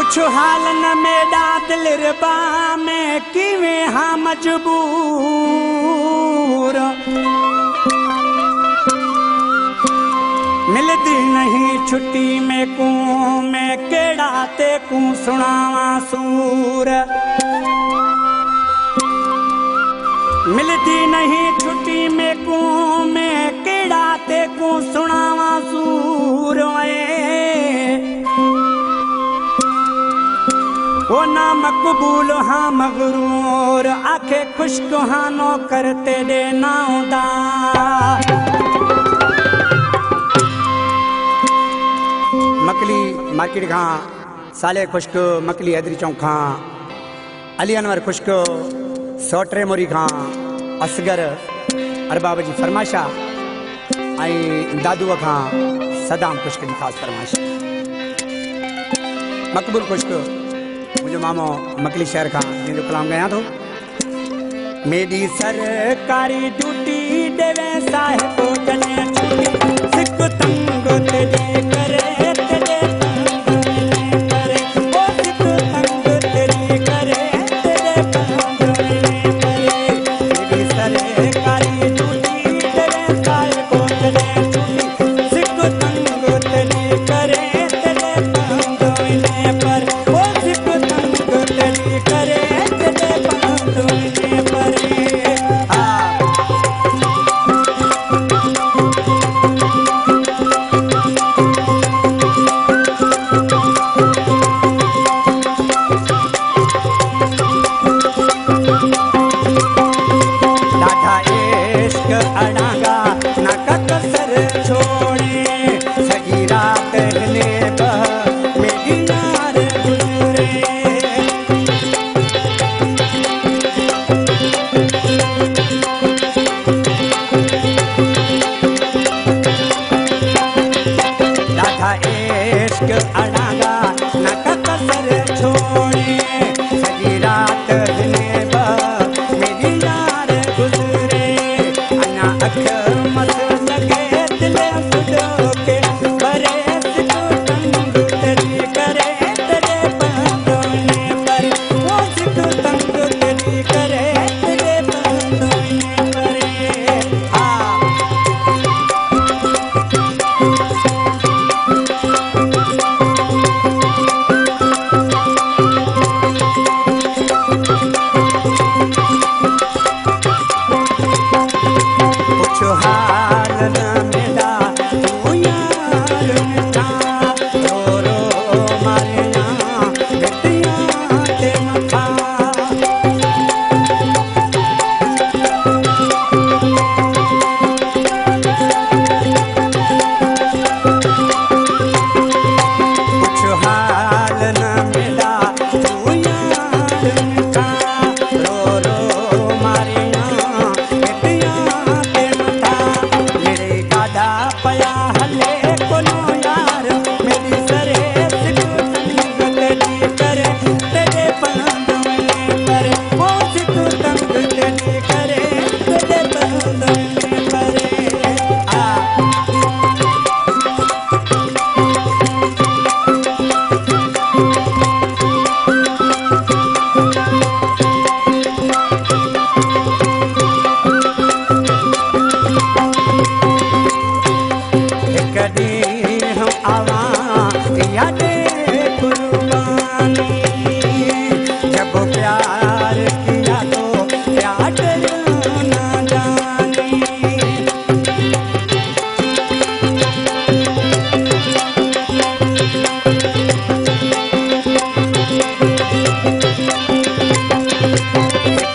पुछो हाल न मेरा दिल रबा में किवें हाँ मजबूर मिलती नहीं छुट्टी में को मैं केड़ा ते को सुनावा सूर मिलती नहीं छुट्टी में को मैं केड़ा ते को सुनावा सूर वो ना मकबूल हाँ मगरूर आखे खुश्क हाँ नो करते दे नाउदा मकली मार्केट खां साले खुश्क मकली हैदरी चौक खां अली अनवर खुश्क सोटरे मोरी खां असगर अरबाब जी फरमाइशा आई दादू खां सदाम खुश्क जी खास फरमाइश मकबूल खुश्क मुझे मामो मकली शहर का जिंदो कलाम गया तो मेरी सरकारी ड्यूटी देवे साहेब जने छुट्टी सिख तंग तेरे करे तेरे करे ओ सिख तंग तेरी करे तेरे करे मेरी सरकारी ड्यूटी देवे साहेब जने छुट्टी सिख तंग तेरी करे तेरे पर ओ सिख करे तेरे पांडुने परे दादा इश्क अड़ागा ना कसर छोड़े सगी रात ने बह मेरी यार गुजरे इश्क अड़ागा न कसर छोड़े सगी रात ने मेरी यार गुजरे अन्ना अख मत लगे दिल खुदो के बरे सिख तंग तेरी करे तेरे पांडुने पर वो सिख तंग तेरी करे तेरे पांडुने परे हाल न मेरा तू यार मिठा रो रो मारे ना बेटियां ते मथा कुछ हाल न मेरा तू यार मिठा रो रो मारे ना पया हले कोनो यार मेरी सरे सिख तंग तेरी करे तेरे पांडुने परे वो सिख तंग तेरी करे तेरे पांडुने परे हम आवा यादे कुर्बानी जब प्यार किया तो प्यार ना जानी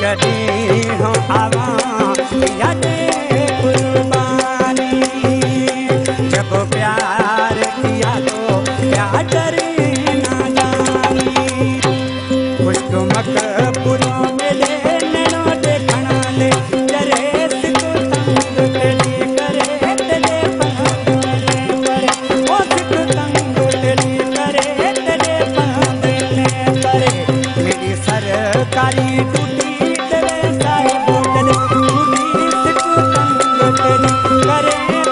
कभी हम आवा यादे कुर्बानी जब प्यार किया तो प्यार ना जानी खुश्क मकबूलों में ले नैनो देखना ले जरे सिख तंग तेरी करे तेरे पांडुने परे ओ सिख तंग तेरी करे तेरे पांडुने परे मेरी सरकारी ड्यूटी तेरे साहिब ड्यूटी सिख तंग तेरी करे